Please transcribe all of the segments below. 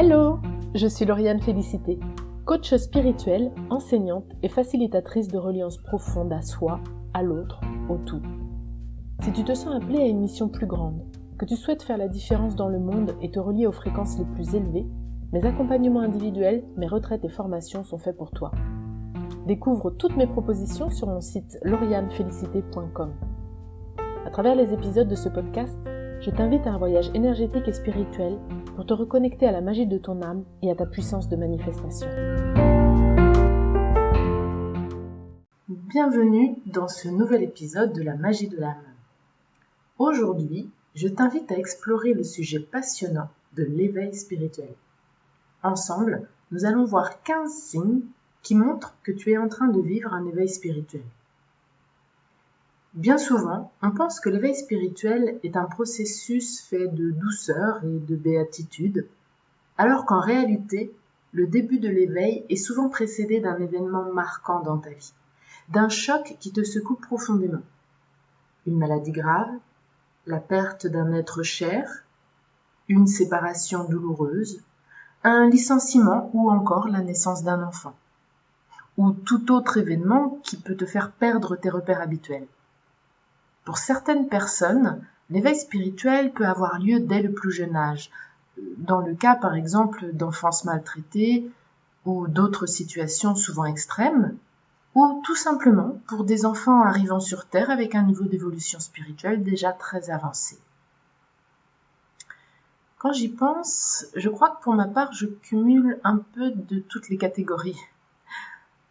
Hello, je suis Lauriane Félicité, coach spirituelle, enseignante et facilitatrice de reliance profonde à soi, à l'autre, au tout. Si tu te sens appelé à une mission plus grande, que tu souhaites faire la différence dans le monde et te relier aux fréquences les plus élevées, mes accompagnements individuels, mes retraites et formations sont faits pour toi. Découvre toutes mes propositions sur mon site laurianefélicité.com. À travers les épisodes de ce podcast, je t'invite à un voyage énergétique et spirituel pour te reconnecter à la magie de ton âme et à ta puissance de manifestation. Bienvenue dans ce nouvel épisode de la magie de l'âme. Aujourd'hui, je t'invite à explorer le sujet passionnant de l'éveil spirituel. Ensemble, nous allons voir 15 signes qui montrent que tu es en train de vivre un éveil spirituel. Bien souvent, on pense que l'éveil spirituel est un processus fait de douceur et de béatitude, alors qu'en réalité, le début de l'éveil est souvent précédé d'un événement marquant dans ta vie, d'un choc qui te secoue profondément. Une maladie grave, la perte d'un être cher, une séparation douloureuse, un licenciement ou encore la naissance d'un enfant, ou tout autre événement qui peut te faire perdre tes repères habituels. Pour certaines personnes, l'éveil spirituel peut avoir lieu dès le plus jeune âge, dans le cas par exemple d'enfance maltraitée ou d'autres situations souvent extrêmes, ou tout simplement pour des enfants arrivant sur Terre avec un niveau d'évolution spirituelle déjà très avancé. Quand j'y pense, je crois que pour ma part, je cumule un peu de toutes les catégories.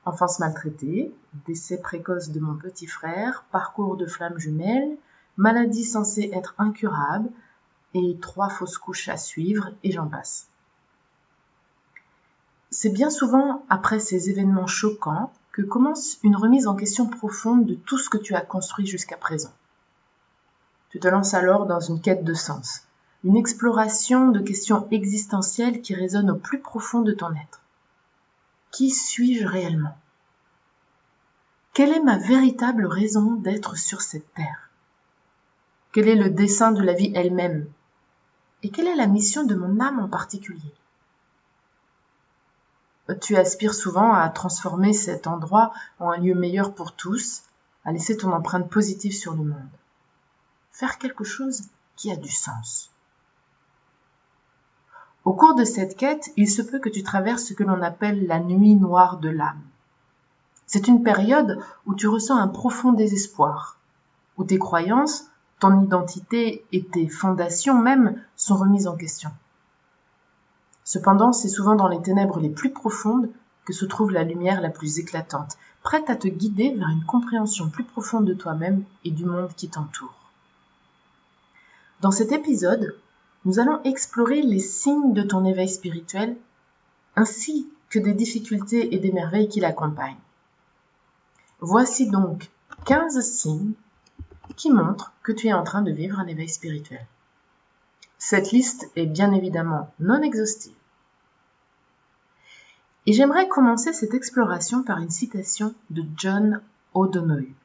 Enfance maltraitée, décès précoce de mon petit frère, parcours de flamme jumelle, maladie censée être incurable, et 3 fausses couches à suivre, et j'en passe. C'est bien souvent après ces événements choquants que commence une remise en question profonde de tout ce que tu as construit jusqu'à présent. Tu te lances alors dans une quête de sens, une exploration de questions existentielles qui résonnent au plus profond de ton être. Qui suis-je réellement ? Quelle est ma véritable raison d'être sur cette terre ? Quel est le dessein de la vie elle-même ? Et quelle est la mission de mon âme en particulier ? Tu aspires souvent à transformer cet endroit en un lieu meilleur pour tous, à laisser ton empreinte positive sur le monde. Faire quelque chose qui a du sens. Au cours de cette quête, il se peut que tu traverses ce que l'on appelle la nuit noire de l'âme. C'est une période où tu ressens un profond désespoir, où tes croyances, ton identité et tes fondations même sont remises en question. Cependant, c'est souvent dans les ténèbres les plus profondes que se trouve la lumière la plus éclatante, prête à te guider vers une compréhension plus profonde de toi-même et du monde qui t'entoure. Dans cet épisode, nous allons explorer les signes de ton éveil spirituel, ainsi que des difficultés et des merveilles qui l'accompagnent. Voici donc 15 signes qui montrent que tu es en train de vivre un éveil spirituel. Cette liste est bien évidemment non exhaustive. Et j'aimerais commencer cette exploration par une citation de John O'Donohue.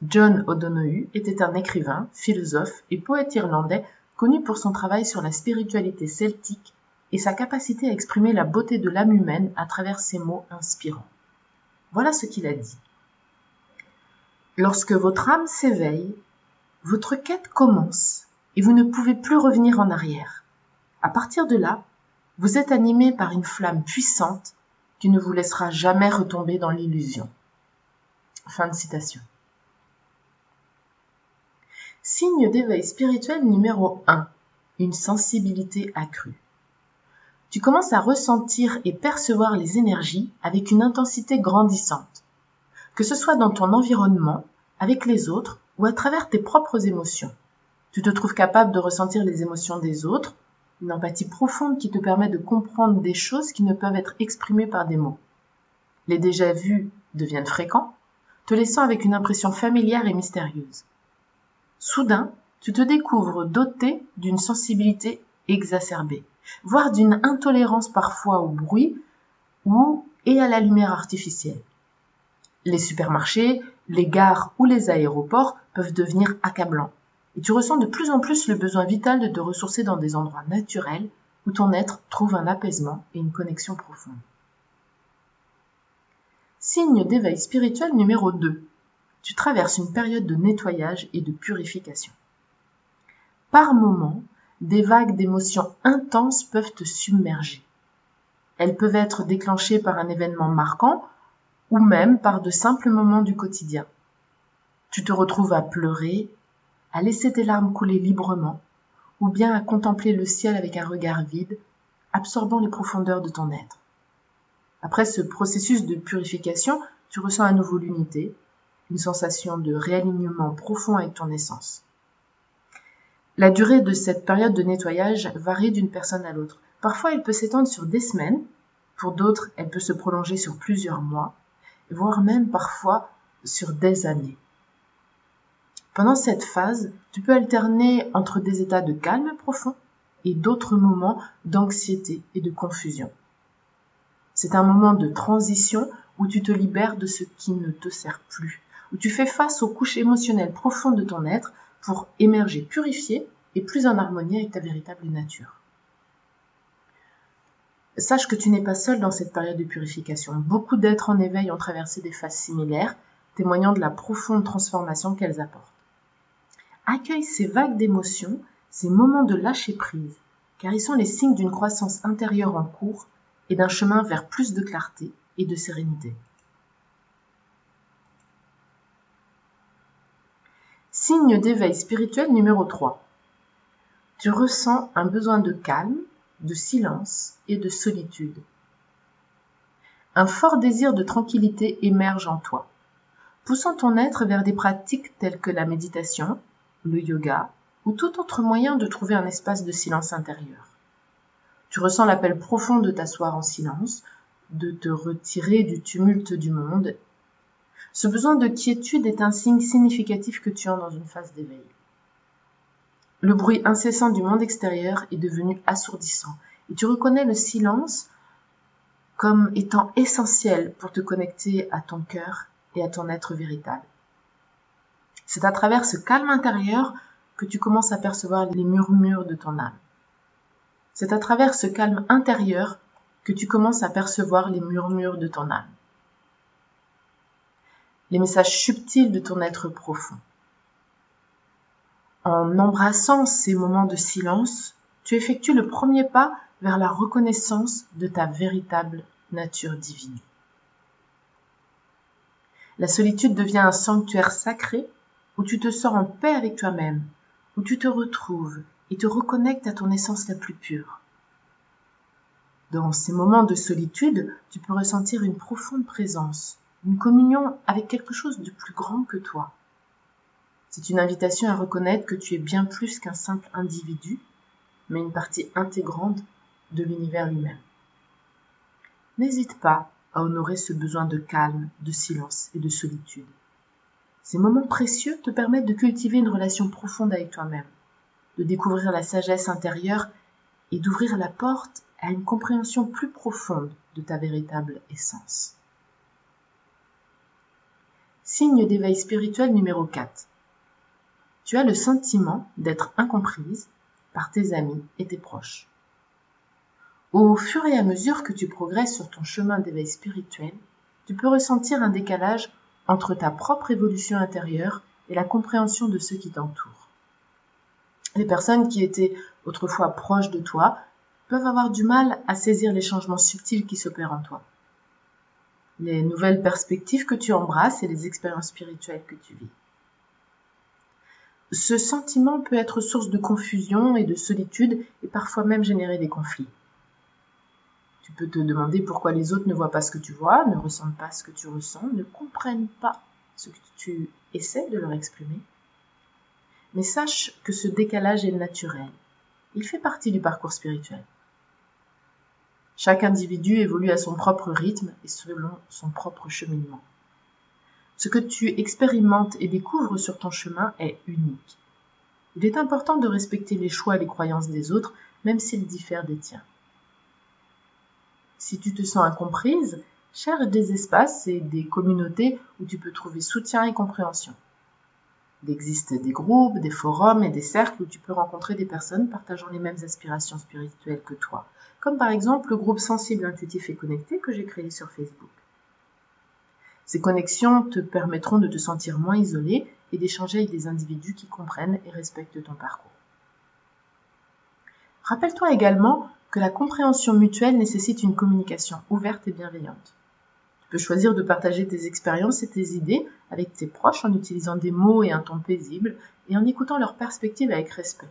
John O'Donohue était un écrivain, philosophe et poète irlandais connu pour son travail sur la spiritualité celtique et sa capacité à exprimer la beauté de l'âme humaine à travers ses mots inspirants. Voilà ce qu'il a dit. Lorsque votre âme s'éveille, votre quête commence et vous ne pouvez plus revenir en arrière. À partir de là, vous êtes animé par une flamme puissante qui ne vous laissera jamais retomber dans l'illusion. Fin de citation. Signe d'éveil spirituel numéro 1, une sensibilité accrue. Tu commences à ressentir et percevoir les énergies avec une intensité grandissante, que ce soit dans ton environnement, avec les autres ou à travers tes propres émotions. Tu te trouves capable de ressentir les émotions des autres, une empathie profonde qui te permet de comprendre des choses qui ne peuvent être exprimées par des mots. Les déjà-vus deviennent fréquents, te laissant avec une impression familière et mystérieuse. Soudain, tu te découvres doté d'une sensibilité exacerbée, voire d'une intolérance parfois au bruit et à la lumière artificielle. Les supermarchés, les gares ou les aéroports peuvent devenir accablants, et tu ressens de plus en plus le besoin vital de te ressourcer dans des endroits naturels où ton être trouve un apaisement et une connexion profonde. Signe d'éveil spirituel numéro 2. Tu traverses une période de nettoyage et de purification. Par moments, des vagues d'émotions intenses peuvent te submerger. Elles peuvent être déclenchées par un événement marquant ou même par de simples moments du quotidien. Tu te retrouves à pleurer, à laisser tes larmes couler librement, ou bien à contempler le ciel avec un regard vide, absorbant les profondeurs de ton être. Après ce processus de purification, tu ressens à nouveau l'unité, une sensation de réalignement profond avec ton essence. La durée de cette période de nettoyage varie d'une personne à l'autre. Parfois, elle peut s'étendre sur des semaines, pour d'autres, elle peut se prolonger sur plusieurs mois, voire même parfois sur des années. Pendant cette phase, tu peux alterner entre des états de calme profond et d'autres moments d'anxiété et de confusion. C'est un moment de transition où tu te libères de ce qui ne te sert plus, où tu fais face aux couches émotionnelles profondes de ton être pour émerger purifié et plus en harmonie avec ta véritable nature. Sache que tu n'es pas seul dans cette période de purification. Beaucoup d'êtres en éveil ont traversé des phases similaires, témoignant de la profonde transformation qu'elles apportent. Accueille ces vagues d'émotions, ces moments de lâcher prise, car ils sont les signes d'une croissance intérieure en cours et d'un chemin vers plus de clarté et de sérénité. Signe d'éveil spirituel numéro 3. Tu ressens un besoin de calme, de silence et de solitude. Un fort désir de tranquillité émerge en toi, poussant ton être vers des pratiques telles que la méditation, le yoga ou tout autre moyen de trouver un espace de silence intérieur. Tu ressens l'appel profond de t'asseoir en silence, de te retirer du tumulte du monde. Ce besoin de quiétude est un signe significatif que tu es dans une phase d'éveil. Le bruit incessant du monde extérieur est devenu assourdissant et tu reconnais le silence comme étant essentiel pour te connecter à ton cœur et à ton être véritable. C'est à travers ce calme intérieur que tu commences à percevoir les murmures de ton âme. C'est à travers ce calme intérieur que tu commences à percevoir les murmures de ton âme. Les messages subtils de ton être profond. En embrassant ces moments de silence, tu effectues le premier pas vers la reconnaissance de ta véritable nature divine. La solitude devient un sanctuaire sacré où tu te sens en paix avec toi-même, où tu te retrouves et te reconnectes à ton essence la plus pure. Dans ces moments de solitude, tu peux ressentir une profonde présence, une communion avec quelque chose de plus grand que toi. C'est une invitation à reconnaître que tu es bien plus qu'un simple individu, mais une partie intégrante de l'univers lui-même. N'hésite pas à honorer ce besoin de calme, de silence et de solitude. Ces moments précieux te permettent de cultiver une relation profonde avec toi-même, de découvrir la sagesse intérieure et d'ouvrir la porte à une compréhension plus profonde de ta véritable essence. Signe d'éveil spirituel numéro 4. Tu as le sentiment d'être incomprise par tes amis et tes proches. Au fur et à mesure que tu progresses sur ton chemin d'éveil spirituel, tu peux ressentir un décalage entre ta propre évolution intérieure et la compréhension de ceux qui t'entourent. Les personnes qui étaient autrefois proches de toi peuvent avoir du mal à saisir les changements subtils qui s'opèrent en toi, les nouvelles perspectives que tu embrasses et les expériences spirituelles que tu vis. Ce sentiment peut être source de confusion et de solitude et parfois même générer des conflits. Tu peux te demander pourquoi les autres ne voient pas ce que tu vois, ne ressentent pas ce que tu ressens, ne comprennent pas ce que tu essaies de leur exprimer. Mais sache que ce décalage est naturel. Il fait partie du parcours spirituel. Chaque individu évolue à son propre rythme et selon son propre cheminement. Ce que tu expérimentes et découvres sur ton chemin est unique. Il est important de respecter les choix et les croyances des autres, même s'ils diffèrent des tiens. Si tu te sens incomprise, cherche des espaces et des communautés où tu peux trouver soutien et compréhension. Il existe des groupes, des forums et des cercles où tu peux rencontrer des personnes partageant les mêmes aspirations spirituelles que toi, comme par exemple le groupe Sensible, Intuitif et Connecté que j'ai créé sur Facebook. Ces connexions te permettront de te sentir moins isolé et d'échanger avec des individus qui comprennent et respectent ton parcours. Rappelle-toi également que la compréhension mutuelle nécessite une communication ouverte et bienveillante. Tu peux choisir de partager tes expériences et tes idées avec tes proches en utilisant des mots et un ton paisible et en écoutant leurs perspectives avec respect.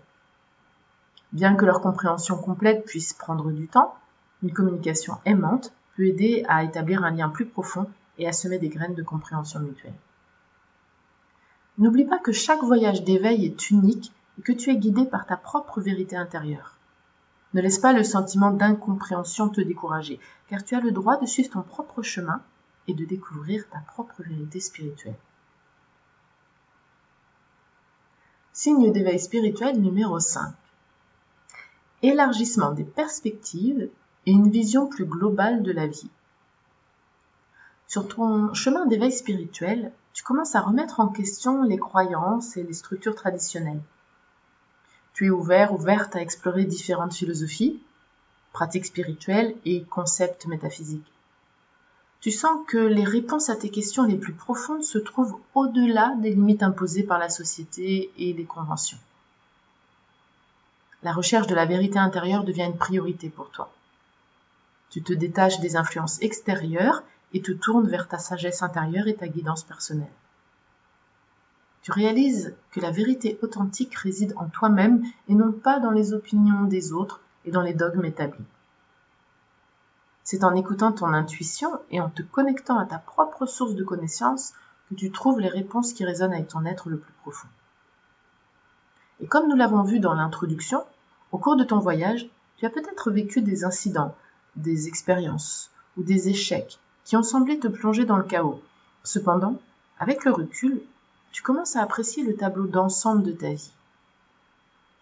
Bien que leur compréhension complète puisse prendre du temps, une communication aimante peut aider à établir un lien plus profond et à semer des graines de compréhension mutuelle. N'oublie pas que chaque voyage d'éveil est unique et que tu es guidé par ta propre vérité intérieure. Ne laisse pas le sentiment d'incompréhension te décourager, car tu as le droit de suivre ton propre chemin et de découvrir ta propre vérité spirituelle. Signe d'éveil spirituel numéro 5. Élargissement des perspectives et une vision plus globale de la vie. Sur ton chemin d'éveil spirituel, tu commences à remettre en question les croyances et les structures traditionnelles. Tu es ouverte à explorer différentes philosophies, pratiques spirituelles et concepts métaphysiques. Tu sens que les réponses à tes questions les plus profondes se trouvent au-delà des limites imposées par la société et les conventions. La recherche de la vérité intérieure devient une priorité pour toi. Tu te détaches des influences extérieures et te tournes vers ta sagesse intérieure et ta guidance personnelle. Tu réalises que la vérité authentique réside en toi-même et non pas dans les opinions des autres et dans les dogmes établis. C'est en écoutant ton intuition et en te connectant à ta propre source de connaissances que tu trouves les réponses qui résonnent avec ton être le plus profond. Et comme nous l'avons vu dans l'introduction, au cours de ton voyage, tu as peut-être vécu des incidents, des expériences ou des échecs qui ont semblé te plonger dans le chaos. Cependant, avec le recul, tu commences à apprécier le tableau d'ensemble de ta vie.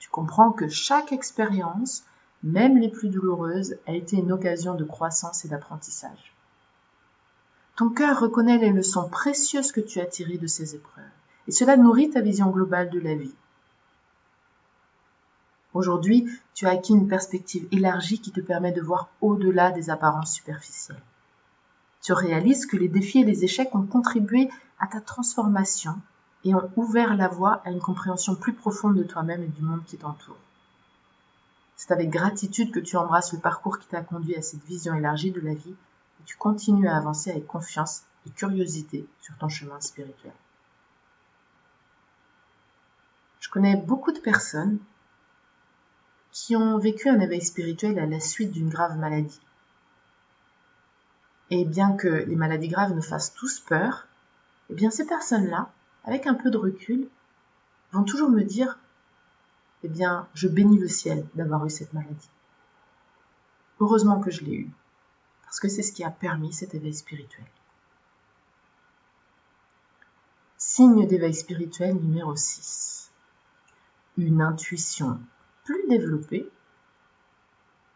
Tu comprends que chaque expérience, même les plus douloureuses, a été une occasion de croissance et d'apprentissage. Ton cœur reconnaît les leçons précieuses que tu as tirées de ces épreuves, et cela nourrit ta vision globale de la vie. Aujourd'hui, tu as acquis une perspective élargie qui te permet de voir au-delà des apparences superficielles. Tu réalises que les défis et les échecs ont contribué à ta transformation et ont ouvert la voie à une compréhension plus profonde de toi-même et du monde qui t'entoure. C'est avec gratitude que tu embrasses le parcours qui t'a conduit à cette vision élargie de la vie et tu continues à avancer avec confiance et curiosité sur ton chemin spirituel. Je connais beaucoup de personnes qui ont vécu un éveil spirituel à la suite d'une grave maladie. Et bien que les maladies graves nous fassent tous peur, eh bien ces personnes-là, avec un peu de recul, vont toujours me dire « Eh bien, je bénis le ciel d'avoir eu cette maladie. Heureusement que je l'ai eue, parce que c'est ce qui a permis cet éveil spirituel. » Signe d'éveil spirituel numéro 6. Une intuition plus développée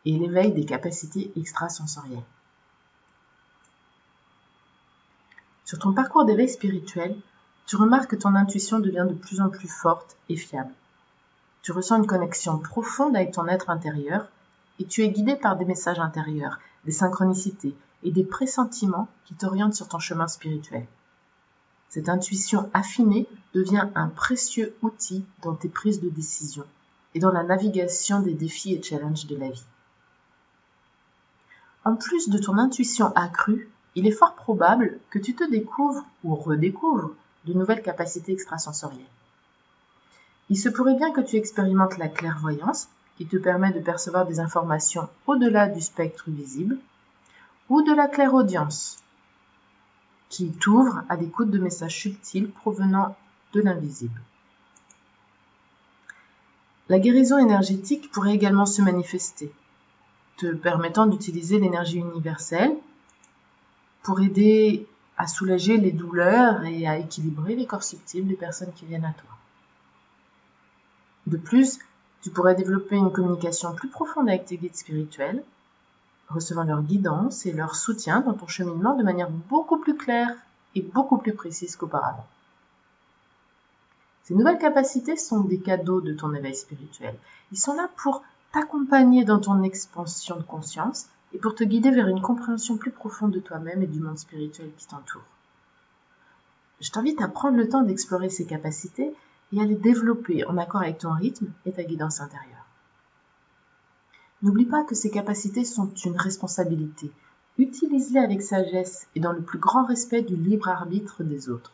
et l'éveil des capacités extrasensorielles. Sur ton parcours d'éveil spirituel, tu remarques que ton intuition devient de plus en plus forte et fiable. Tu ressens une connexion profonde avec ton être intérieur et tu es guidé par des messages intérieurs, des synchronicités et des pressentiments qui t'orientent sur ton chemin spirituel. Cette intuition affinée devient un précieux outil dans tes prises de décision et dans la navigation des défis et challenges de la vie. En plus de ton intuition accrue, il est fort probable que tu te découvres ou redécouvres de nouvelles capacités extrasensorielles. Il se pourrait bien que tu expérimentes la clairvoyance, qui te permet de percevoir des informations au-delà du spectre visible, ou de la clairaudience, qui t'ouvre à l'écoute de messages subtils provenant de l'invisible. La guérison énergétique pourrait également se manifester, te permettant d'utiliser l'énergie universelle pour aider à soulager les douleurs et à équilibrer les corps subtils des personnes qui viennent à toi. De plus, tu pourrais développer une communication plus profonde avec tes guides spirituels, recevant leur guidance et leur soutien dans ton cheminement de manière beaucoup plus claire et beaucoup plus précise qu'auparavant. Ces nouvelles capacités sont des cadeaux de ton éveil spirituel. Ils sont là pour t'accompagner dans ton expansion de conscience et pour te guider vers une compréhension plus profonde de toi-même et du monde spirituel qui t'entoure. Je t'invite à prendre le temps d'explorer ces capacités et à les développer en accord avec ton rythme et ta guidance intérieure. N'oublie pas que ces capacités sont une responsabilité. Utilise-les avec sagesse et dans le plus grand respect du libre arbitre des autres.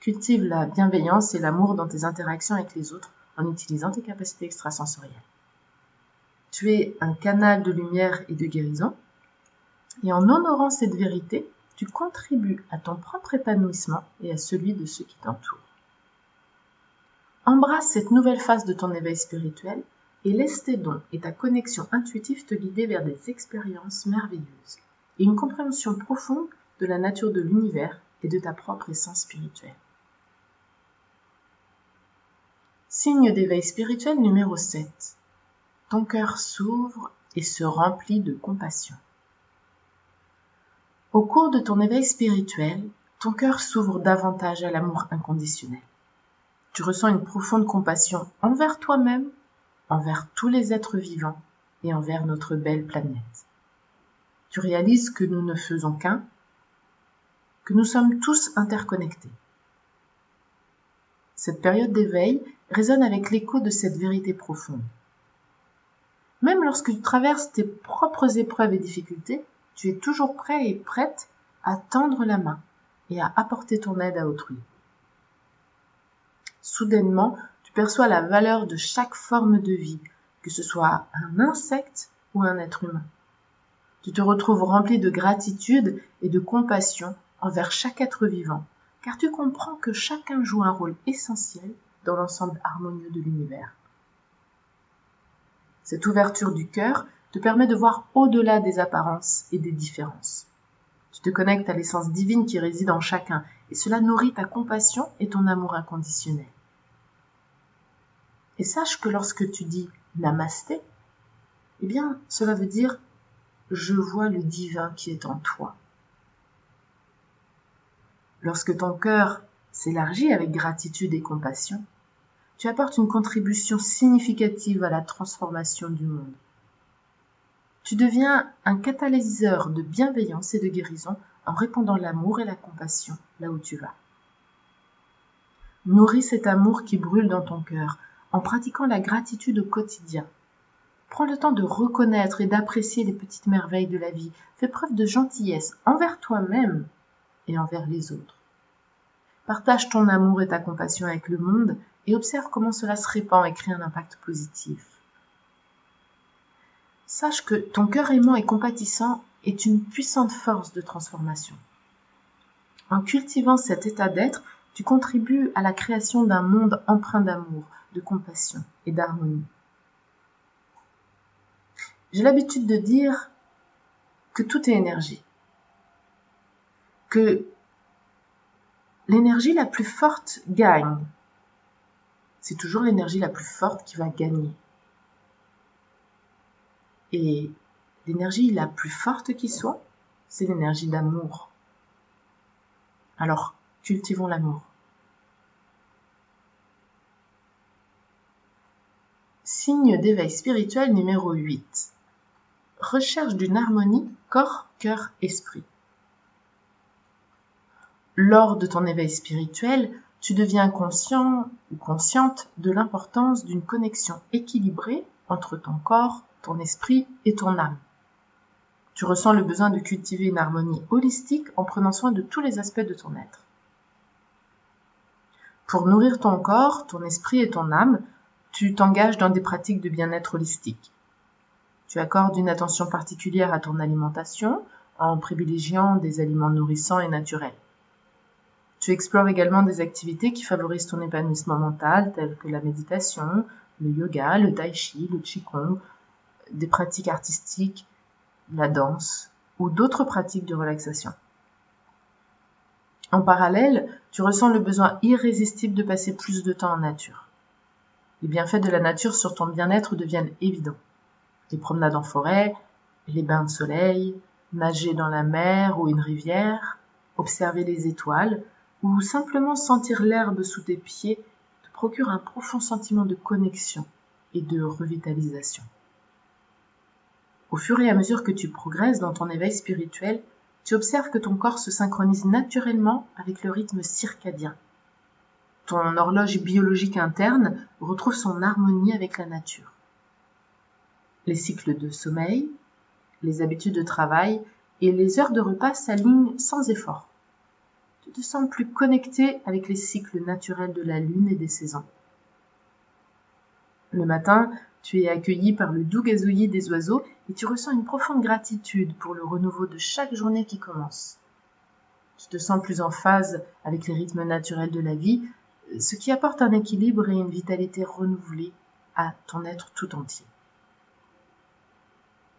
Cultive la bienveillance et l'amour dans tes interactions avec les autres en utilisant tes capacités extrasensorielles. Tu es un canal de lumière et de guérison, et en honorant cette vérité, tu contribues à ton propre épanouissement et à celui de ceux qui t'entourent. Embrasse cette nouvelle phase de ton éveil spirituel et laisse tes dons et ta connexion intuitive te guider vers des expériences merveilleuses et une compréhension profonde de la nature de l'univers et de ta propre essence spirituelle. Signe d'éveil spirituel numéro 7. Ton cœur s'ouvre et se remplit de compassion. Au cours de ton éveil spirituel, ton cœur s'ouvre davantage à l'amour inconditionnel. Tu ressens une profonde compassion envers toi-même, envers tous les êtres vivants et envers notre belle planète. Tu réalises que nous ne faisons qu'un, que nous sommes tous interconnectés. Cette période d'éveil résonne avec l'écho de cette vérité profonde. Même lorsque tu traverses tes propres épreuves et difficultés, tu es toujours prêt et prête à tendre la main et à apporter ton aide à autrui. Soudainement, tu perçois la valeur de chaque forme de vie, que ce soit un insecte ou un être humain. Tu te retrouves rempli de gratitude et de compassion envers chaque être vivant, car tu comprends que chacun joue un rôle essentiel dans l'ensemble harmonieux de l'univers. Cette ouverture du cœur te permet de voir au-delà des apparences et des différences. Tu te connectes à l'essence divine qui réside en chacun, et cela nourrit ta compassion et ton amour inconditionnel. Et sache que lorsque tu dis « Namasté », eh bien, cela veut dire « Je vois le divin qui est en toi ». Lorsque ton cœur s'élargit avec gratitude et compassion, tu apportes une contribution significative à la transformation du monde. Tu deviens un catalyseur de bienveillance et de guérison en répandant l'amour et la compassion là où tu vas. Nourris cet amour qui brûle dans ton cœur en pratiquant la gratitude au quotidien. Prends le temps de reconnaître et d'apprécier les petites merveilles de la vie. Fais preuve de gentillesse envers toi-même et envers les autres. Partage ton amour et ta compassion avec le monde et observe comment cela se répand et crée un impact positif. Sache que ton cœur aimant et compatissant est une puissante force de transformation. En cultivant cet état d'être, tu contribues à la création d'un monde empreint d'amour, de compassion et d'harmonie. J'ai l'habitude de dire que tout est énergie, que l'énergie la plus forte gagne. C'est toujours l'énergie la plus forte qui va gagner. Et l'énergie la plus forte qui soit, c'est l'énergie d'amour. Alors, cultivons l'amour. Signe d'éveil spirituel numéro 8. Recherche d'une harmonie corps, cœur, esprit. Lors de ton éveil spirituel, tu deviens conscient ou consciente de l'importance d'une connexion équilibrée entre ton corps, ton esprit et ton âme. Tu ressens le besoin de cultiver une harmonie holistique en prenant soin de tous les aspects de ton être. Pour nourrir ton corps, ton esprit et ton âme, tu t'engages dans des pratiques de bien-être holistique. Tu accordes une attention particulière à ton alimentation en privilégiant des aliments nourrissants et naturels. Tu explores également des activités qui favorisent ton épanouissement mental, telles que la méditation, le yoga, le tai chi, le qigong, des pratiques artistiques, la danse ou d'autres pratiques de relaxation. En parallèle, tu ressens le besoin irrésistible de passer plus de temps en nature. Les bienfaits de la nature sur ton bien-être deviennent évidents. Les promenades en forêt, les bains de soleil, nager dans la mer ou une rivière, observer les étoiles ou simplement sentir l'herbe sous tes pieds procure un profond sentiment de connexion et de revitalisation. Au fur et à mesure que tu progresses dans ton éveil spirituel, tu observes que ton corps se synchronise naturellement avec le rythme circadien. Ton horloge biologique interne retrouve son harmonie avec la nature. Les cycles de sommeil, les habitudes de travail et les heures de repas s'alignent sans effort. Tu te sens plus connecté avec les cycles naturels de la lune et des saisons. Le matin, tu es accueilli par le doux gazouillis des oiseaux et tu ressens une profonde gratitude pour le renouveau de chaque journée qui commence. Tu te sens plus en phase avec les rythmes naturels de la vie, ce qui apporte un équilibre et une vitalité renouvelée à ton être tout entier.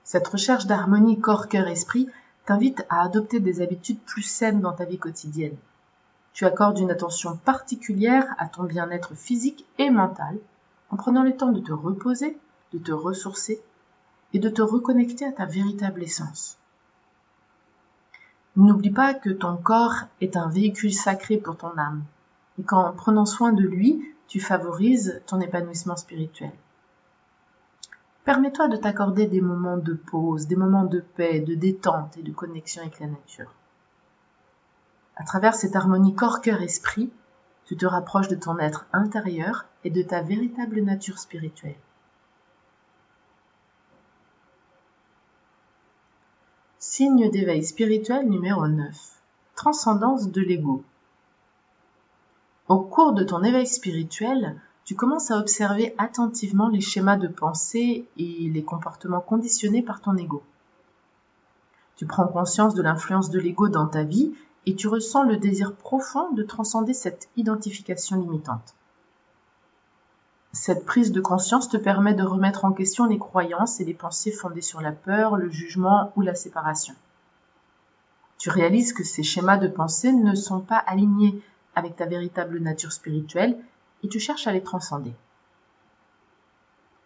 Cette recherche d'harmonie corps-cœur-esprit t'invite à adopter des habitudes plus saines dans ta vie quotidienne. Tu accordes une attention particulière à ton bien-être physique et mental en prenant le temps de te reposer, de te ressourcer et de te reconnecter à ta véritable essence. N'oublie pas que ton corps est un véhicule sacré pour ton âme et qu'en prenant soin de lui, tu favorises ton épanouissement spirituel. Permets-toi de t'accorder des moments de pause, des moments de paix, de détente et de connexion avec la nature. À travers cette harmonie corps-cœur-esprit, tu te rapproches de ton être intérieur et de ta véritable nature spirituelle. Signe d'éveil spirituel numéro 9. Transcendance de l'ego. Au cours de ton éveil spirituel, tu commences à observer attentivement les schémas de pensée et les comportements conditionnés par ton ego. Tu prends conscience de l'influence de l'ego dans ta vie et tu ressens le désir profond de transcender cette identification limitante. Cette prise de conscience te permet de remettre en question les croyances et les pensées fondées sur la peur, le jugement ou la séparation. Tu réalises que ces schémas de pensée ne sont pas alignés avec ta véritable nature spirituelle et tu cherches à les transcender.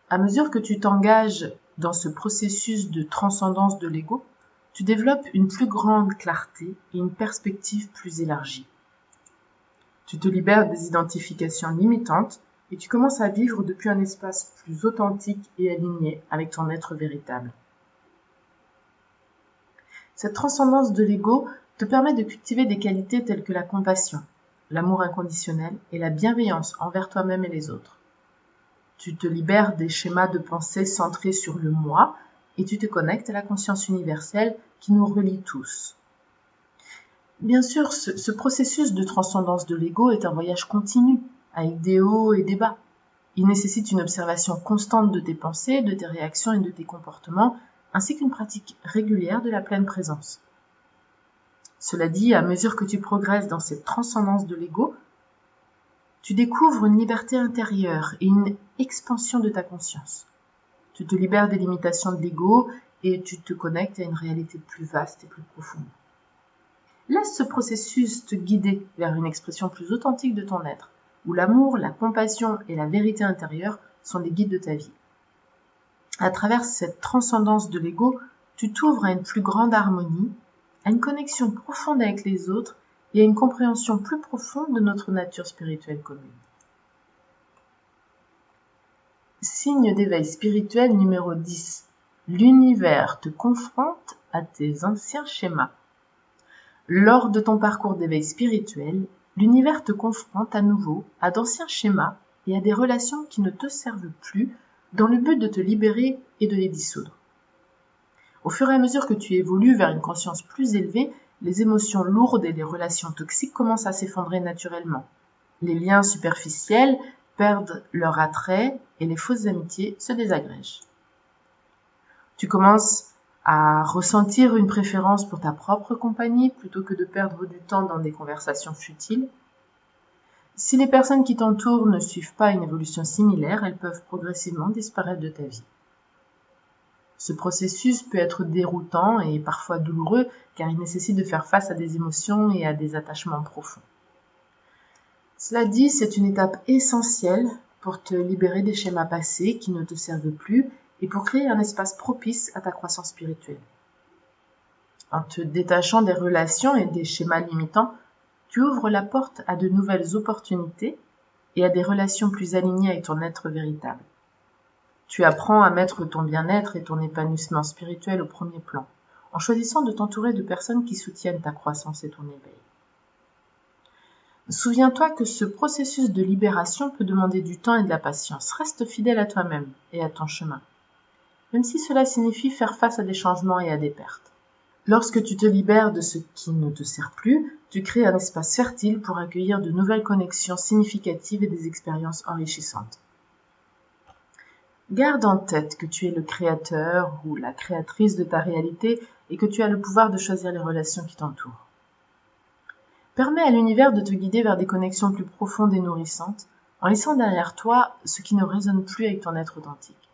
À mesure que tu t'engages dans ce processus de transcendance de l'ego, tu développes une plus grande clarté et une perspective plus élargie. Tu te libères des identifications limitantes et tu commences à vivre depuis un espace plus authentique et aligné avec ton être véritable. Cette transcendance de l'ego te permet de cultiver des qualités telles que la compassion, l'amour inconditionnel et la bienveillance envers toi-même et les autres. Tu te libères des schémas de pensée centrés sur le moi et tu te connectes à la conscience universelle qui nous relie tous. Bien sûr, ce processus de transcendance de l'ego est un voyage continu, avec des hauts et des bas. Il nécessite une observation constante de tes pensées, de tes réactions et de tes comportements, ainsi qu'une pratique régulière de la pleine présence. Cela dit, à mesure que tu progresses dans cette transcendance de l'ego, tu découvres une liberté intérieure et une expansion de ta conscience. Tu te libères des limitations de l'ego et tu te connectes à une réalité plus vaste et plus profonde. Laisse ce processus te guider vers une expression plus authentique de ton être, où l'amour, la compassion et la vérité intérieure sont les guides de ta vie. À travers cette transcendance de l'ego, tu t'ouvres à une plus grande harmonie, à une connexion profonde avec les autres et à une compréhension plus profonde de notre nature spirituelle commune. Signe d'éveil spirituel numéro 10. L'univers te confronte à tes anciens schémas. Lors de ton parcours d'éveil spirituel, l'univers te confronte à nouveau à d'anciens schémas et à des relations qui ne te servent plus dans le but de te libérer et de les dissoudre. Au fur et à mesure que tu évolues vers une conscience plus élevée, les émotions lourdes et les relations toxiques commencent à s'effondrer naturellement. Les liens superficiels perdent leur attrait et les fausses amitiés se désagrègent. Tu commences à ressentir une préférence pour ta propre compagnie plutôt que de perdre du temps dans des conversations futiles. Si les personnes qui t'entourent ne suivent pas une évolution similaire, elles peuvent progressivement disparaître de ta vie. Ce processus peut être déroutant et parfois douloureux car il nécessite de faire face à des émotions et à des attachements profonds. Cela dit, c'est une étape essentielle pour te libérer des schémas passés qui ne te servent plus et pour créer un espace propice à ta croissance spirituelle. En te détachant des relations et des schémas limitants, tu ouvres la porte à de nouvelles opportunités et à des relations plus alignées avec ton être véritable. Tu apprends à mettre ton bien-être et ton épanouissement spirituel au premier plan, en choisissant de t'entourer de personnes qui soutiennent ta croissance et ton éveil. Souviens-toi que ce processus de libération peut demander du temps et de la patience. Reste fidèle à toi-même et à ton chemin, même si cela signifie faire face à des changements et à des pertes. Lorsque tu te libères de ce qui ne te sert plus, tu crées un espace fertile pour accueillir de nouvelles connexions significatives et des expériences enrichissantes. Garde en tête que tu es le créateur ou la créatrice de ta réalité et que tu as le pouvoir de choisir les relations qui t'entourent. Permets à l'univers de te guider vers des connexions plus profondes et nourrissantes, en laissant derrière toi ce qui ne résonne plus avec ton être authentique.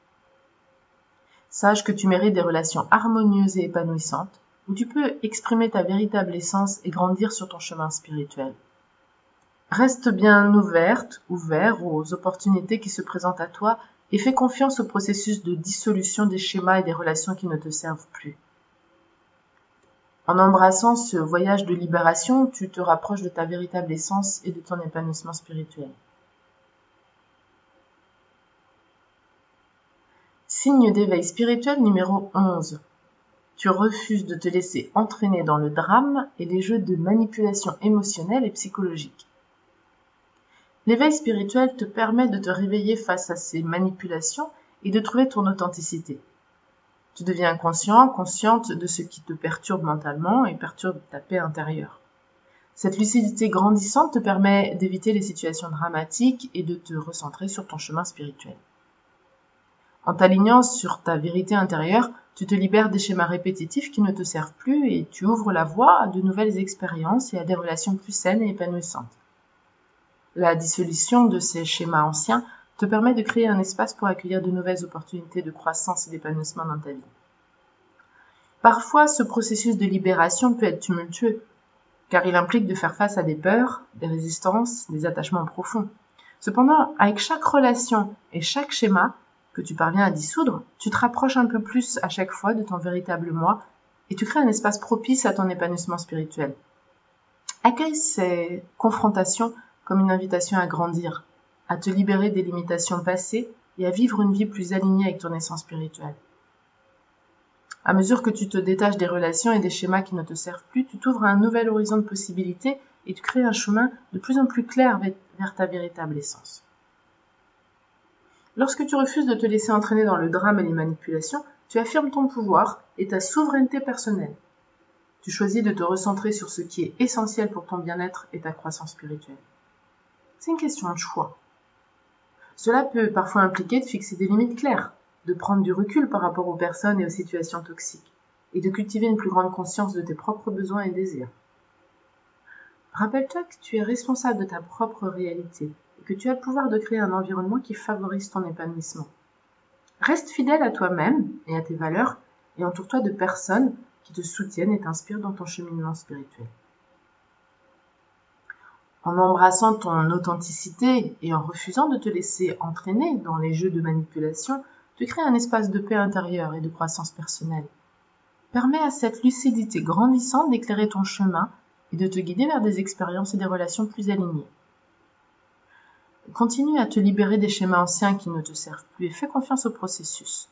Sache que tu mérites des relations harmonieuses et épanouissantes, où tu peux exprimer ta véritable essence et grandir sur ton chemin spirituel. Reste bien ouvert aux opportunités qui se présentent à toi et fais confiance au processus de dissolution des schémas et des relations qui ne te servent plus. En embrassant ce voyage de libération, tu te rapproches de ta véritable essence et de ton épanouissement spirituel. Signe d'éveil spirituel numéro 11. Tu refuses de te laisser entraîner dans le drame et les jeux de manipulation émotionnelle et psychologique. L'éveil spirituel te permet de te réveiller face à ces manipulations et de trouver ton authenticité. Tu deviens consciente de ce qui te perturbe mentalement et perturbe ta paix intérieure. Cette lucidité grandissante te permet d'éviter les situations dramatiques et de te recentrer sur ton chemin spirituel. En t'alignant sur ta vérité intérieure, tu te libères des schémas répétitifs qui ne te servent plus et tu ouvres la voie à de nouvelles expériences et à des relations plus saines et épanouissantes. La dissolution de ces schémas anciens te permet de créer un espace pour accueillir de nouvelles opportunités de croissance et d'épanouissement dans ta vie. Parfois, ce processus de libération peut être tumultueux, car il implique de faire face à des peurs, des résistances, des attachements profonds. Cependant, avec chaque relation et chaque schéma que tu parviens à dissoudre, tu te rapproches un peu plus à chaque fois de ton véritable moi et tu crées un espace propice à ton épanouissement spirituel. Accueille ces confrontations comme une invitation à grandir, à te libérer des limitations passées et à vivre une vie plus alignée avec ton essence spirituelle. À mesure que tu te détaches des relations et des schémas qui ne te servent plus, tu t'ouvres à un nouvel horizon de possibilités et tu crées un chemin de plus en plus clair vers ta véritable essence. Lorsque tu refuses de te laisser entraîner dans le drame et les manipulations, tu affirmes ton pouvoir et ta souveraineté personnelle. Tu choisis de te recentrer sur ce qui est essentiel pour ton bien-être et ta croissance spirituelle. C'est une question de choix. Cela peut parfois impliquer de fixer des limites claires, de prendre du recul par rapport aux personnes et aux situations toxiques, et de cultiver une plus grande conscience de tes propres besoins et désirs. Rappelle-toi que tu es responsable de ta propre réalité et que tu as le pouvoir de créer un environnement qui favorise ton épanouissement. Reste fidèle à toi-même et à tes valeurs et entoure-toi de personnes qui te soutiennent et t'inspirent dans ton cheminement spirituel. En embrassant ton authenticité et en refusant de te laisser entraîner dans les jeux de manipulation, tu crées un espace de paix intérieure et de croissance personnelle. Permets à cette lucidité grandissante d'éclairer ton chemin et de te guider vers des expériences et des relations plus alignées. Continue à te libérer des schémas anciens qui ne te servent plus et fais confiance au processus.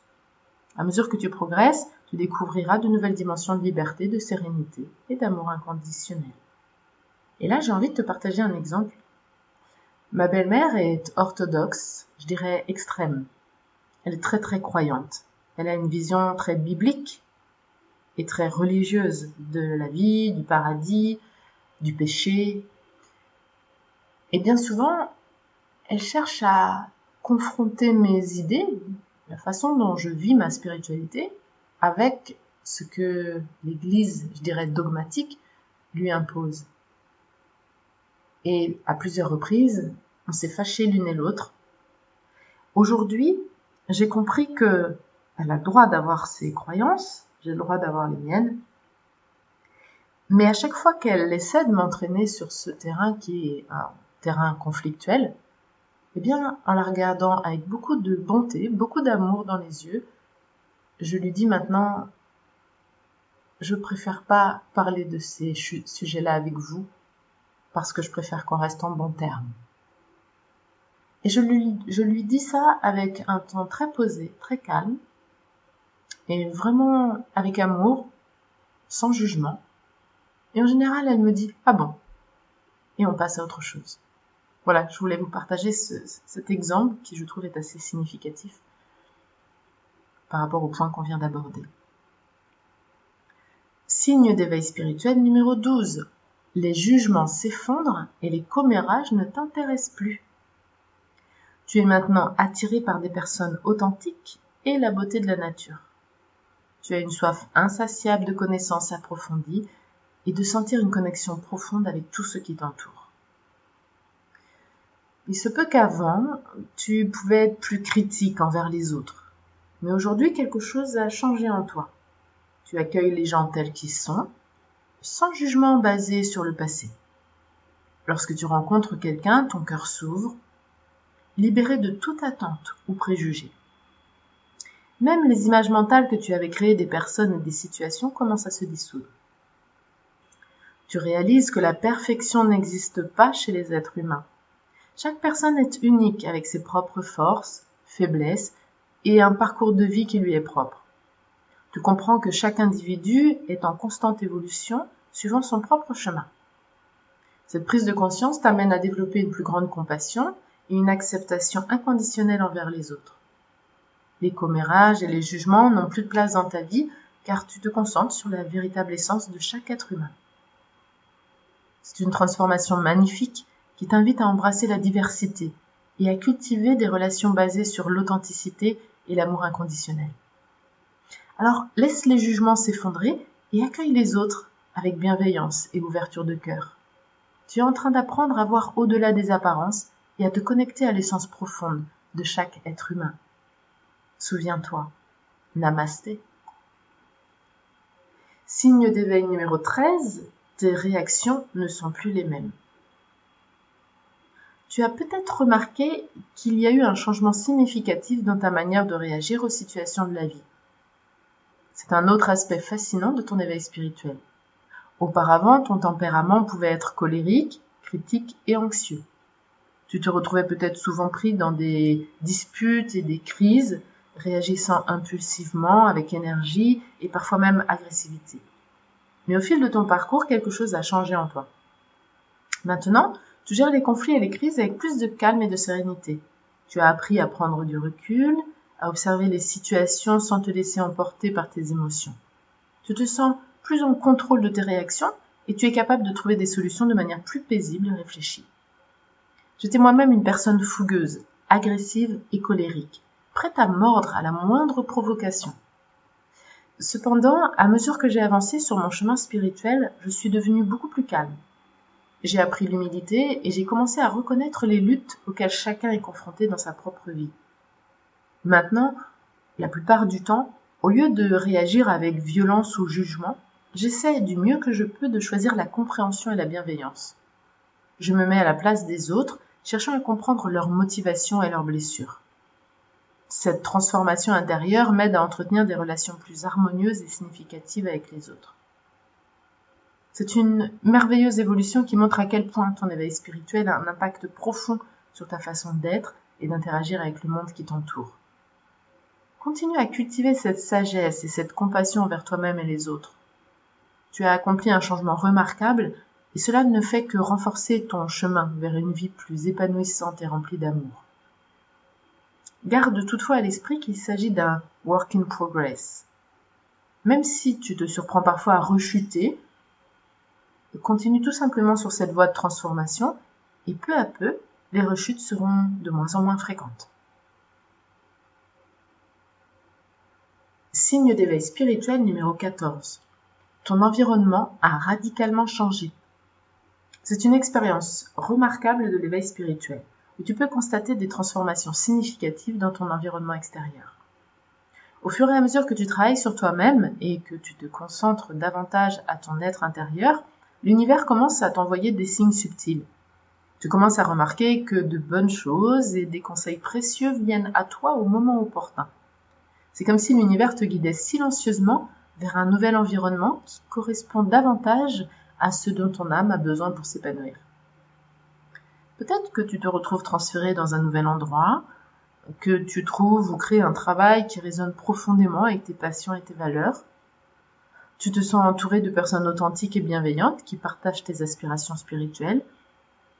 À mesure que tu progresses, tu découvriras de nouvelles dimensions de liberté, de sérénité et d'amour inconditionnel. Et là, j'ai envie de te partager un exemple. Ma belle-mère est orthodoxe, je dirais extrême. Elle est très très croyante. Elle a une vision très biblique et très religieuse de la vie, du paradis, du péché. Et bien souvent, elle cherche à confronter mes idées, la façon dont je vis ma spiritualité, avec ce que l'Église, je dirais dogmatique, lui impose. Et à plusieurs reprises, on s'est fâchés l'une et l'autre. Aujourd'hui, j'ai compris que elle a le droit d'avoir ses croyances, j'ai le droit d'avoir les miennes, mais à chaque fois qu'elle essaie de m'entraîner sur ce terrain qui est un terrain conflictuel, eh bien, en la regardant avec beaucoup de bonté, beaucoup d'amour dans les yeux, je lui dis maintenant, je préfère pas parler de ces sujets-là avec vous, parce que je préfère qu'on reste en bons termes. Et je lui dis ça avec un ton très posé, très calme, et vraiment avec amour, sans jugement. Et en général, elle me dit « Ah bon ?» et on passe à autre chose. Voilà, je voulais vous partager cet exemple qui, je trouve, est assez significatif par rapport au point qu'on vient d'aborder. Signe d'éveil spirituel numéro 12. Les jugements s'effondrent et les commérages ne t'intéressent plus. Tu es maintenant attiré par des personnes authentiques et la beauté de la nature. Tu as une soif insatiable de connaissances approfondies et de sentir une connexion profonde avec tout ce qui t'entoure. Il se peut qu'avant, tu pouvais être plus critique envers les autres. Mais aujourd'hui, quelque chose a changé en toi. Tu accueilles les gens tels qu'ils sont, sans jugement basé sur le passé. Lorsque tu rencontres quelqu'un, ton cœur s'ouvre, libéré de toute attente ou préjugé. Même les images mentales que tu avais créées des personnes et des situations commencent à se dissoudre. Tu réalises que la perfection n'existe pas chez les êtres humains. Chaque personne est unique avec ses propres forces, faiblesses et un parcours de vie qui lui est propre. Tu comprends que chaque individu est en constante évolution suivant son propre chemin. Cette prise de conscience t'amène à développer une plus grande compassion et une acceptation inconditionnelle envers les autres. Les commérages et les jugements n'ont plus de place dans ta vie car tu te concentres sur la véritable essence de chaque être humain. C'est une transformation magnifique qui t'invite à embrasser la diversité et à cultiver des relations basées sur l'authenticité et l'amour inconditionnel. Alors, laisse les jugements s'effondrer et accueille les autres avec bienveillance et ouverture de cœur. Tu es en train d'apprendre à voir au-delà des apparences et à te connecter à l'essence profonde de chaque être humain. Souviens-toi, Namasté. Signe d'éveil numéro 13, tes réactions ne sont plus les mêmes. Tu as peut-être remarqué qu'il y a eu un changement significatif dans ta manière de réagir aux situations de la vie. C'est un autre aspect fascinant de ton éveil spirituel. Auparavant, ton tempérament pouvait être colérique, critique et anxieux. Tu te retrouvais peut-être souvent pris dans des disputes et des crises, réagissant impulsivement, avec énergie et parfois même agressivité. Mais au fil de ton parcours, quelque chose a changé en toi. Maintenant, tu gères les conflits et les crises avec plus de calme et de sérénité. Tu as appris à prendre du recul, à observer les situations sans te laisser emporter par tes émotions. Tu te sens plus en contrôle de tes réactions et tu es capable de trouver des solutions de manière plus paisible et réfléchie. J'étais moi-même une personne fougueuse, agressive et colérique, prête à mordre à la moindre provocation. Cependant, à mesure que j'ai avancé sur mon chemin spirituel, je suis devenue beaucoup plus calme. J'ai appris l'humilité et j'ai commencé à reconnaître les luttes auxquelles chacun est confronté dans sa propre vie. Maintenant, la plupart du temps, au lieu de réagir avec violence ou jugement, j'essaie du mieux que je peux de choisir la compréhension et la bienveillance. Je me mets à la place des autres, cherchant à comprendre leurs motivations et leurs blessures. Cette transformation intérieure m'aide à entretenir des relations plus harmonieuses et significatives avec les autres. C'est une merveilleuse évolution qui montre à quel point ton éveil spirituel a un impact profond sur ta façon d'être et d'interagir avec le monde qui t'entoure. Continue à cultiver cette sagesse et cette compassion envers toi-même et les autres. Tu as accompli un changement remarquable et cela ne fait que renforcer ton chemin vers une vie plus épanouissante et remplie d'amour. Garde toutefois à l'esprit qu'il s'agit d'un work in progress. Même si tu te surprends parfois à rechuter, continue tout simplement sur cette voie de transformation et peu à peu, les rechutes seront de moins en moins fréquentes. Signe d'éveil spirituel numéro 14. Ton environnement a radicalement changé. C'est une expérience remarquable de l'éveil spirituel, où tu peux constater des transformations significatives dans ton environnement extérieur. Au fur et à mesure que tu travailles sur toi-même et que tu te concentres davantage à ton être intérieur, l'univers commence à t'envoyer des signes subtils. Tu commences à remarquer que de bonnes choses et des conseils précieux viennent à toi au moment opportun. C'est comme si l'univers te guidait silencieusement vers un nouvel environnement qui correspond davantage à ce dont ton âme a besoin pour s'épanouir. Peut-être que tu te retrouves transféré dans un nouvel endroit, que tu trouves ou crées un travail qui résonne profondément avec tes passions et tes valeurs. Tu te sens entouré de personnes authentiques et bienveillantes qui partagent tes aspirations spirituelles.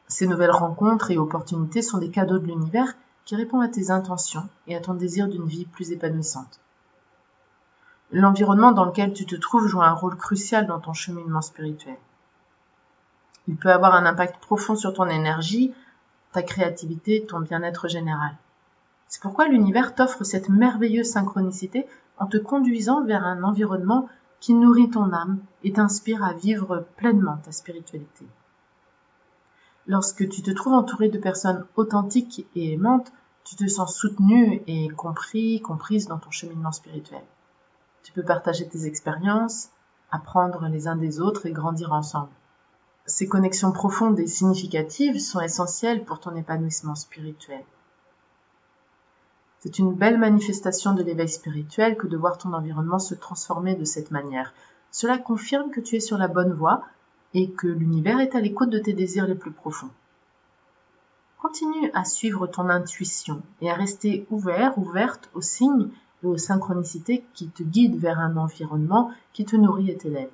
Ces nouvelles rencontres et opportunités sont des cadeaux de l'univers qui répondent à tes intentions et à ton désir d'une vie plus épanouissante. L'environnement dans lequel tu te trouves joue un rôle crucial dans ton cheminement spirituel. Il peut avoir un impact profond sur ton énergie, ta créativité et ton bien-être général. C'est pourquoi l'univers t'offre cette merveilleuse synchronicité en te conduisant vers un environnement qui nourrit ton âme et t'inspire à vivre pleinement ta spiritualité. Lorsque tu te trouves entouré de personnes authentiques et aimantes, tu te sens soutenu et comprise dans ton cheminement spirituel. Tu peux partager tes expériences, apprendre les uns des autres et grandir ensemble. Ces connexions profondes et significatives sont essentielles pour ton épanouissement spirituel. C'est une belle manifestation de l'éveil spirituel que de voir ton environnement se transformer de cette manière. Cela confirme que tu es sur la bonne voie et que l'univers est à l'écoute de tes désirs les plus profonds. Continue à suivre ton intuition et à rester ouverte aux signes et aux synchronicités qui te guident vers un environnement qui te nourrit et t'élève.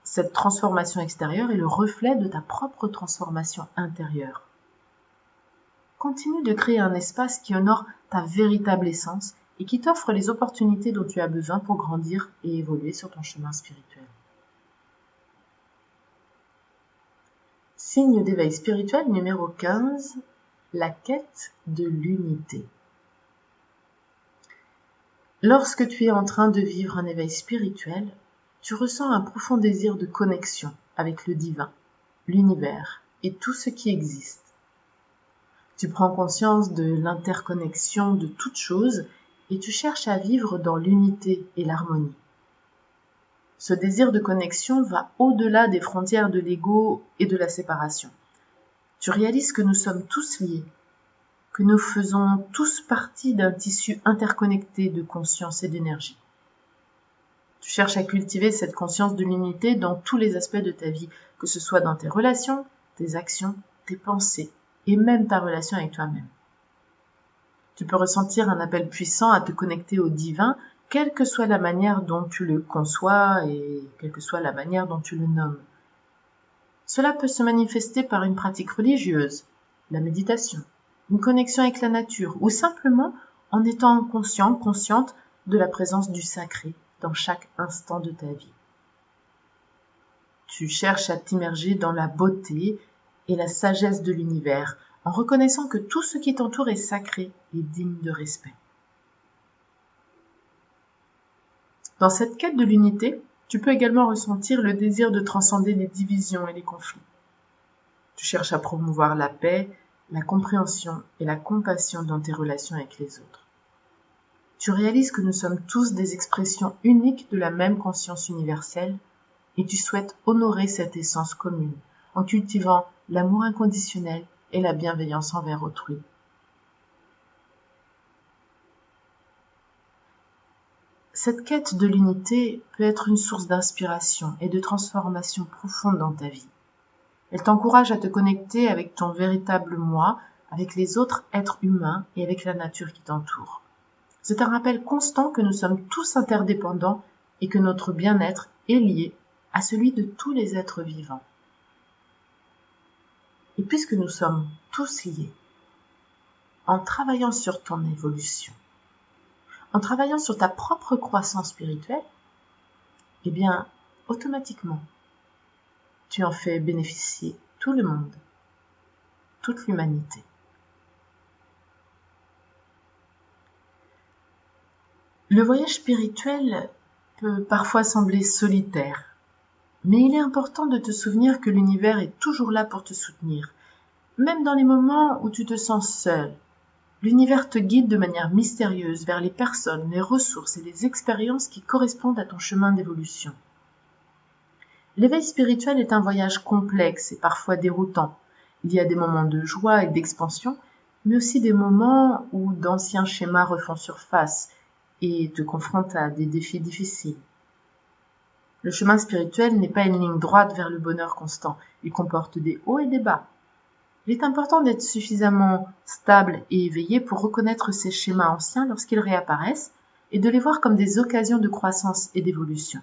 Cette transformation extérieure est le reflet de ta propre transformation intérieure. Continue de créer un espace qui honore ta véritable essence et qui t'offre les opportunités dont tu as besoin pour grandir et évoluer sur ton chemin spirituel. Signe d'éveil spirituel numéro 15, la quête de l'unité. Lorsque tu es en train de vivre un éveil spirituel, tu ressens un profond désir de connexion avec le divin, l'univers et tout ce qui existe. Tu prends conscience de l'interconnexion de toutes choses et tu cherches à vivre dans l'unité et l'harmonie. Ce désir de connexion va au-delà des frontières de l'ego et de la séparation. Tu réalises que nous sommes tous liés, que nous faisons tous partie d'un tissu interconnecté de conscience et d'énergie. Tu cherches à cultiver cette conscience de l'unité dans tous les aspects de ta vie, que ce soit dans tes relations, tes actions, tes pensées et même ta relation avec toi-même. Tu peux ressentir un appel puissant à te connecter au divin, quelle que soit la manière dont tu le conçois et quelle que soit la manière dont tu le nommes. Cela peut se manifester par une pratique religieuse, la méditation, une connexion avec la nature ou simplement en étant consciente de la présence du sacré dans chaque instant de ta vie. Tu cherches à t'immerger dans la beauté et la sagesse de l'univers, en reconnaissant que tout ce qui t'entoure est sacré et digne de respect. Dans cette quête de l'unité, tu peux également ressentir le désir de transcender les divisions et les conflits. Tu cherches à promouvoir la paix, la compréhension et la compassion dans tes relations avec les autres. Tu réalises que nous sommes tous des expressions uniques de la même conscience universelle et tu souhaites honorer cette essence commune en cultivant l'amour inconditionnel et la bienveillance envers autrui. Cette quête de l'unité peut être une source d'inspiration et de transformation profonde dans ta vie. Elle t'encourage à te connecter avec ton véritable moi, avec les autres êtres humains et avec la nature qui t'entoure. C'est un rappel constant que nous sommes tous interdépendants et que notre bien-être est lié à celui de tous les êtres vivants. Et puisque nous sommes tous liés, en travaillant sur ton évolution, en travaillant sur ta propre croissance spirituelle, eh bien, automatiquement, tu en fais bénéficier tout le monde, toute l'humanité. Le voyage spirituel peut parfois sembler solitaire, mais il est important de te souvenir que l'univers est toujours là pour te soutenir. Même dans les moments où tu te sens seul, l'univers te guide de manière mystérieuse vers les personnes, les ressources et les expériences qui correspondent à ton chemin d'évolution. L'éveil spirituel est un voyage complexe et parfois déroutant. Il y a des moments de joie et d'expansion, mais aussi des moments où d'anciens schémas refont surface et te confrontent à des défis difficiles. Le chemin spirituel n'est pas une ligne droite vers le bonheur constant. Il comporte des hauts et des bas. Il est important d'être suffisamment stable et éveillé pour reconnaître ces schémas anciens lorsqu'ils réapparaissent et de les voir comme des occasions de croissance et d'évolution.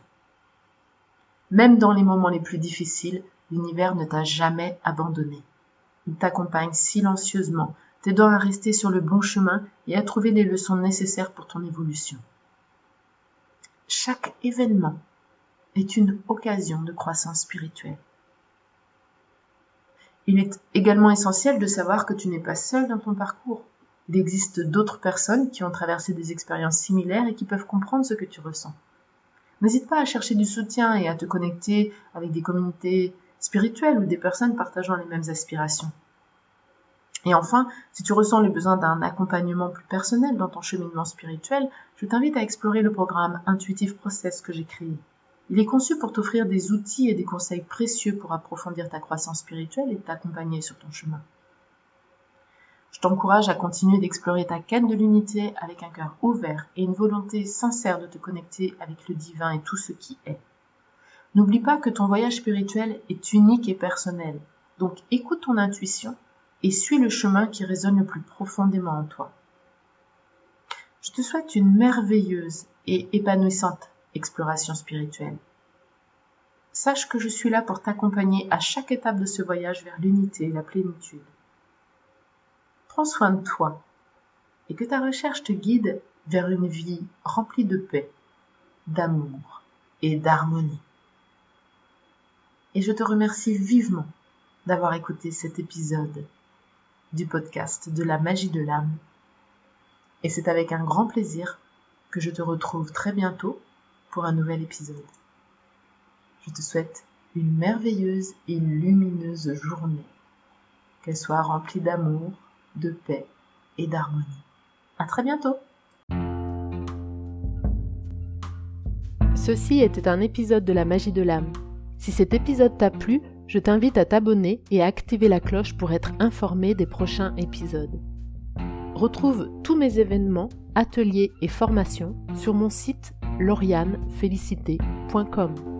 Même dans les moments les plus difficiles, l'univers ne t'a jamais abandonné. Il t'accompagne silencieusement, t'aidant à rester sur le bon chemin et à trouver les leçons nécessaires pour ton évolution. Chaque événement est une occasion de croissance spirituelle. Il est également essentiel de savoir que tu n'es pas seul dans ton parcours. Il existe d'autres personnes qui ont traversé des expériences similaires et qui peuvent comprendre ce que tu ressens. N'hésite pas à chercher du soutien et à te connecter avec des communautés spirituelles ou des personnes partageant les mêmes aspirations. Et enfin, si tu ressens le besoin d'un accompagnement plus personnel dans ton cheminement spirituel, je t'invite à explorer le programme Intuitive Process que j'ai créé. Il est conçu pour t'offrir des outils et des conseils précieux pour approfondir ta croissance spirituelle et t'accompagner sur ton chemin. Je t'encourage à continuer d'explorer ta quête de l'unité avec un cœur ouvert et une volonté sincère de te connecter avec le divin et tout ce qui est. N'oublie pas que ton voyage spirituel est unique et personnel, donc écoute ton intuition et suis le chemin qui résonne le plus profondément en toi. Je te souhaite une merveilleuse et épanouissante exploration spirituelle. Sache que je suis là pour t'accompagner à chaque étape de ce voyage vers l'unité et la plénitude. Prends soin de toi et que ta recherche te guide vers une vie remplie de paix, d'amour et d'harmonie. Et je te remercie vivement d'avoir écouté cet épisode du podcast de la magie de l'âme. Et c'est avec un grand plaisir que je te retrouve très bientôt pour un nouvel épisode. Je te souhaite une merveilleuse et lumineuse journée, qu'elle soit remplie d'amour, de paix et d'harmonie. À très bientôt! Ceci était un épisode de la magie de l'âme. Si cet épisode t'a plu, je t'invite à t'abonner et à activer la cloche pour être informé des prochains épisodes. Retrouve tous mes événements, ateliers et formations sur mon site laurianefélicité.com.